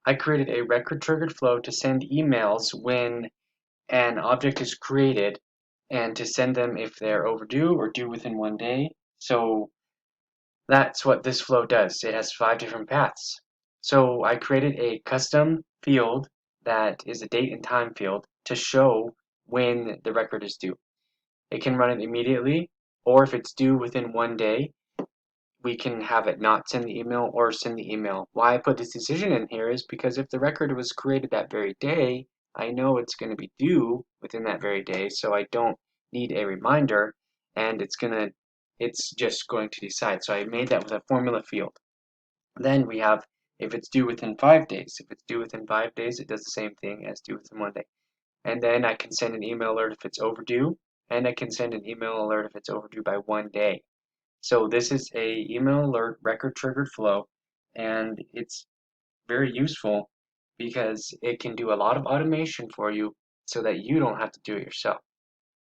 I created a record triggered flow to send emails when an object is created and to send them if they're overdue or due within 1 day. So that's what this flow does. It has 5 different paths. So I created a custom field that is a date and time field to show when the record is due. It can run it immediately, or if it's due within 1 day, we can have it not send the email or send the email. Why I put this decision in here is because if the record was created that very day, I know it's going to be due within that very day, so I don't need a reminder, and it's just going to decide. So I made that with a formula field. Then we have if it's due within 5 days. If it's due within 5 days, it does the same thing as due within 1 day. And then I can send an email alert if it's overdue, and I can send an email alert if it's overdue by 1 day. So this is a email alert record triggered flow, and it's very useful because it can do a lot of automation for you so that you don't have to do it yourself.